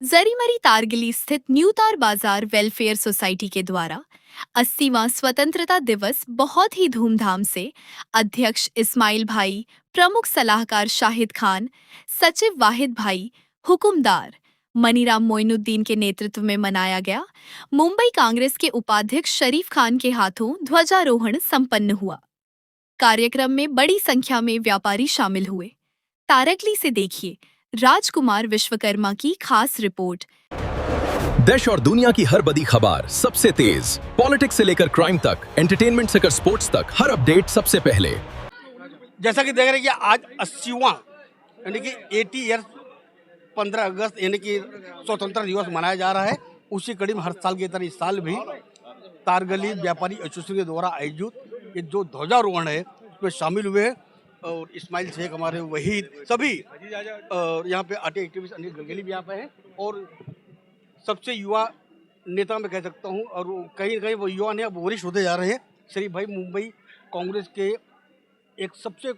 जरीमरी तारगिली स्थित न्यू तार बाजार वेलफेयर सोसाइटी के द्वारा 80वां स्वतंत्रता दिवस बहुत ही धूमधाम से अध्यक्ष इस्माइल भाई, प्रमुख सलाहकार शाहिद खान, सचिव वाहिद भाई, हुकुमदार मनीराम मोइनुद्दीन के नेतृत्व में मनाया गया। मुंबई कांग्रेस के उपाध्यक्ष शरीफ खान के हाथों ध्वजारोहण संपन्न हुआ। कार्यक्रम में बड़ी संख्या में व्यापारी शामिल हुए। तारकली से देखिए राजकुमार विश्वकर्मा की खास रिपोर्ट। देश और दुनिया की हर बड़ी खबर सबसे तेज, पॉलिटिक्स से लेकर क्राइम तक, एंटरटेनमेंट से लेकर स्पोर्ट्स तक, हर अपडेट सबसे पहले। जैसा कि देख रहे हैं कि आज 80वां यानी कि 80 ईयर्स 15 अगस्त यानी कि स्वतंत्रता दिवस मनाया जा रहा है। उसी कड़ी में हर साल की तरह इस साल भी तारगली व्यापारी एसोसिएशन के द्वारा आयोजित ये जो ध्वजारोहण है उसमें शामिल हुए हैं। और इस्माइल शेख, हमारे वहीद, सभी और यहाँ पे आटे एक्टिविस्ट अनिल गलगली भी यहाँ पे हैं। और सबसे युवा नेता मैं कह सकता हूँ, और कहीं ना कहीं वो युवा ने अब वरिष्ठ होते जा रहे हैं। शरीफ भाई मुंबई कांग्रेस के एक सबसे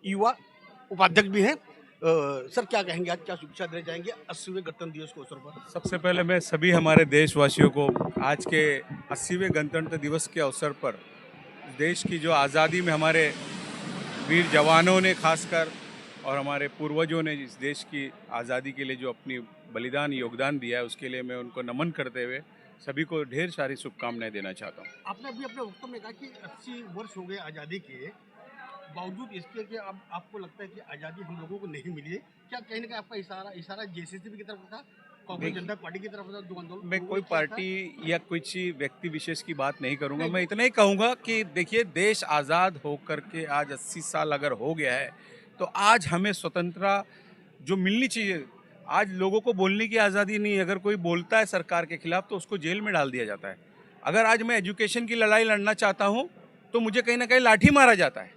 युवा उपाध्यक्ष भी हैं। सर क्या कहेंगे, आज क्या शुभेच्छा देना चाहेंगे 80वें गणतंत्र दिवस के अवसर पर? सबसे पहले मैं सभी हमारे देशवासियों को आज के 80वें गणतंत्र दिवस के अवसर पर देश की जो आज़ादी में हमारे वीर जवानों ने खासकर और हमारे पूर्वजों ने इस देश की आज़ादी के लिए जो अपनी बलिदान योगदान दिया है उसके लिए मैं उनको नमन करते हुए सभी को ढेर सारी शुभकामनाएं देना चाहता हूँ। आपने अभी अपने वक्तव्य में कहा कि 80 वर्ष हो गए आज़ादी के, बावजूद इसके कि अब आपको लगता है कि आज़ादी हम लोगों को नहीं मिली है। क्या कहीं ना कहीं आपका इशारा जेसीसी की तरफ था, कांग्रेस जनता पार्टी की तरफ था? दो आंदोलन मैं कोई पार्टी या कुछ व्यक्ति विशेष की बात नहीं करूंगा। मैं इतना ही कहूंगा कि देखिए, देश आज़ाद होकर के आज 80 साल अगर हो गया है तो आज हमें स्वतंत्रता जो मिलनी चाहिए। आज लोगों को बोलने की आज़ादी नहीं है। अगर कोई बोलता है सरकार के खिलाफ तो उसको जेल में डाल दिया जाता है। अगर आज मैं एजुकेशन की लड़ाई लड़ना चाहता हूँ तो मुझे कहीं ना कहीं लाठी मारा जाता है।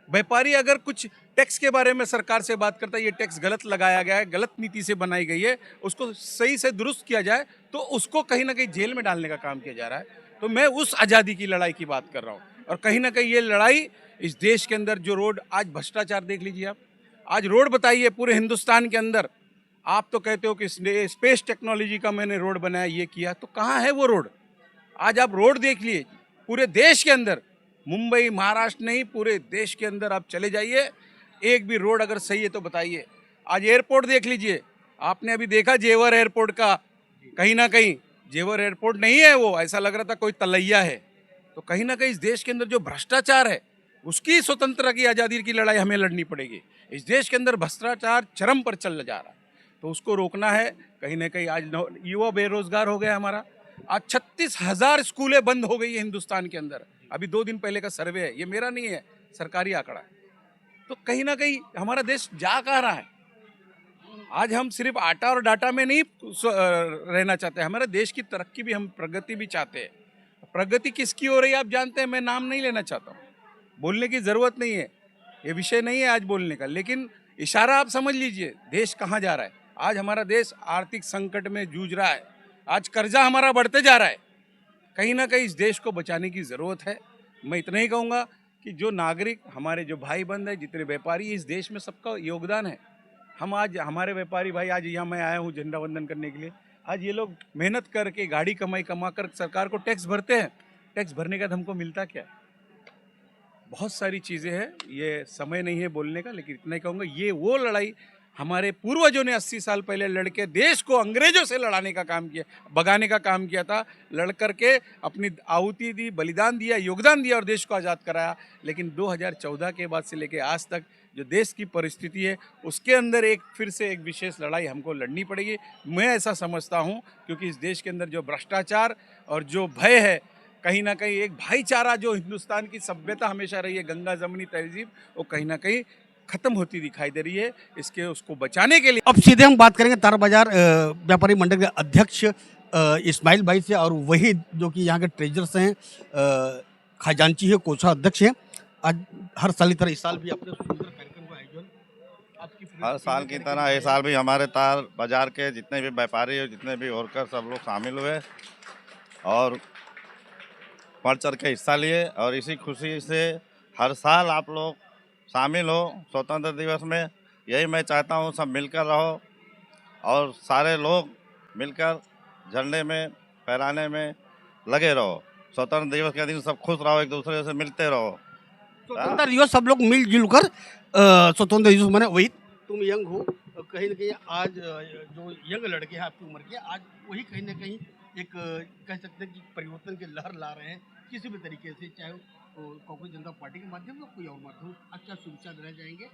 व्यापारी अगर कुछ टैक्स के बारे में सरकार से बात करता है, ये टैक्स गलत लगाया गया है, गलत नीति से बनाई गई है, उसको सही से दुरुस्त किया जाए तो उसको कहीं ना कहीं जेल में डालने का काम किया जा रहा है। तो मैं उस आज़ादी की लड़ाई की बात कर रहा हूँ। और कहीं ना कहीं ये लड़ाई इस देश के अंदर जो रोड आज भ्रष्टाचार देख लीजिए आप। आज रोड बताइए पूरे हिंदुस्तान के अंदर, आप तो कहते हो कि स्पेस टेक्नोलॉजी का मैंने रोड बनाया, ये किया, तो कहाँ है वो रोड? आज आप रोड देख लिए पूरे देश के अंदर, मुंबई महाराष्ट्र नहीं पूरे देश के अंदर आप चले जाइए, एक भी रोड अगर सही है तो बताइए। आज एयरपोर्ट देख लीजिए, आपने अभी देखा जेवर एयरपोर्ट का, कहीं ना कहीं जेवर एयरपोर्ट नहीं है, वो ऐसा लग रहा था कोई तलैया है। तो कहीं ना कहीं इस देश के अंदर जो भ्रष्टाचार है उसकी स्वतंत्रता की आज़ादी की लड़ाई हमें लड़नी पड़ेगी। इस देश के अंदर भ्रष्टाचार चरम पर चल जा रहा है तो उसको रोकना है। कहीं ना कहीं आज युवा बेरोजगार हो गया हमारा। आज 36,000 स्कूलें बंद हो गई है हिंदुस्तान के अंदर। अभी 2 दिन पहले का सर्वे है, ये मेरा नहीं है, सरकारी आंकड़ा है। तो कहीं ना कहीं हमारा देश जा कहाँ रहा है? आज हम सिर्फ आटा और डाटा में नहीं रहना चाहते, हमारे देश की तरक्की भी, हम प्रगति भी चाहते हैं। प्रगति किसकी हो रही है आप जानते हैं, मैं नाम नहीं लेना चाहता हूँ, बोलने की ज़रूरत नहीं है, ये विषय नहीं है आज बोलने का, लेकिन इशारा आप समझ लीजिए देश कहाँ जा रहा है। आज हमारा देश आर्थिक संकट में जूझ रहा है, आज कर्जा हमारा बढ़ते जा रहा है। कहीं ना कहीं इस देश को बचाने की ज़रूरत है। मैं इतना ही कहूँगा कि जो नागरिक, हमारे जो भाई बंद है, जितने व्यापारी इस देश में, सबका योगदान है। हम आज हमारे व्यापारी भाई, आज यहाँ मैं आया हूँ झंडा वंदन करने के लिए, आज ये लोग मेहनत करके गाड़ी कमा कर सरकार को टैक्स भरते हैं। टैक्स भरने का बाद हमको मिलता क्या है? बहुत सारी चीज़ें हैं, ये समय नहीं है बोलने का, लेकिन इतना ही कहूँगा ये वो लड़ाई हमारे पूर्वजों ने 80 साल पहले लड़के देश को अंग्रेजों से लड़ाने का काम किया, भगाने का काम किया था। लड़ करके अपनी आहुति दी, बलिदान दिया, योगदान दिया और देश को आज़ाद कराया। लेकिन 2014 के बाद से लेके आज तक जो देश की परिस्थिति है उसके अंदर एक फिर से एक विशेष लड़ाई हमको लड़नी पड़ेगी। मैं ऐसा समझता हूँ क्योंकि इस देश के अंदर जो भ्रष्टाचार और जो भय है, कहीं ना कहीं एक भाईचारा जो हिंदुस्तान की सभ्यता हमेशा रही है, गंगा जमनी तहजीब, वो कहीं ना कहीं खत्म होती दिखाई दे रही है। इसके उसको बचाने के लिए अब सीधे हम बात करेंगे तार बाजार व्यापारी मंडल के अध्यक्ष इस्माइल भाई से, और वही जो कि यहाँ के ट्रेजर्स हैं, खजांची है, कोषाध्यक्ष हैं। आज हर साल की तरह इस साल भी अपने सुंदर कार्यक्रम का आयोजन आपकी हर साल की तरह इस साल भी हमारे तार बाजार के जितने भी व्यापारी और जितने भी वर्कर सब लोग शामिल हुए और बढ़ चढ़ के हिस्सा लिए। और इसी खुशी से हर साल आप लोग शामिल हो स्वतंत्रता दिवस में, यही मैं चाहता हूँ, सब मिलकर रहो और सारे लोग मिलकर झंडे में फहराने में लगे रहो। स्वतंत्र दिवस के दिन सब खुश रहो, एक दूसरे से मिलते रहो। स्वतंत्र दिवस सब लोग मिलजुल कर स्वतंत्र दिवस मनाए। वही तुम यंग हो, कहीं ना कहीं आज जो यंग लड़के हैं आपकी उम्र के, आज वही कहीं ना कहीं एक कह सकते हैं कि परिवर्तन की लहर ला रहे हैं किसी भी तरीके से, चाहे कांग्रेस जनता पार्टी के माध्यम से कोई और माध्यम। अच्छा शुभेच्छा देना चाहेंगे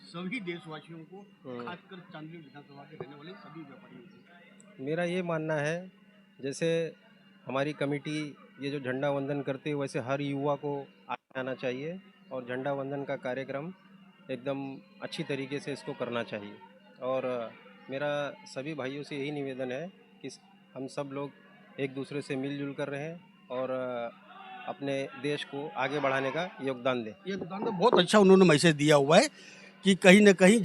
सभी देशवासियों को, खासकर चांदनी विधानसभा के रहने वाले सभी व्यापारियों को। मेरा ये मानना है, जैसे हमारी कमेटी ये जो झंडा वंदन करती है, वैसे हर युवा को आगे आना चाहिए और झंडा वंदन का कार्यक्रम एकदम अच्छी तरीके से इसको करना चाहिए। और मेरा सभी भाइयों से यही निवेदन है कि हम सब लोग एक दूसरे से मिलजुल कर रहें और अपने देश को आगे बढ़ाने का योगदान दें। योगदान तो बहुत अच्छा उन्होंने मैसेज दिया हुआ है कि कहीं न कहीं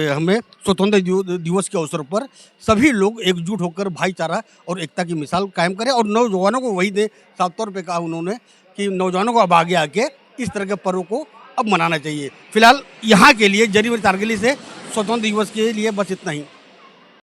हमें स्वतंत्र दिवस के अवसर पर सभी लोग एकजुट होकर भाईचारा और एकता की मिसाल कायम करें और नौजवानों को वही दें। साफ तौर पे कहा उन्होंने कि नौजवानों को अब आगे आके इस तरह के पर्व को अब मनाना चाहिए। फिलहाल यहाँ के लिए जरीमरी तारगली से स्वतंत्र दिवस के लिए बस इतना ही।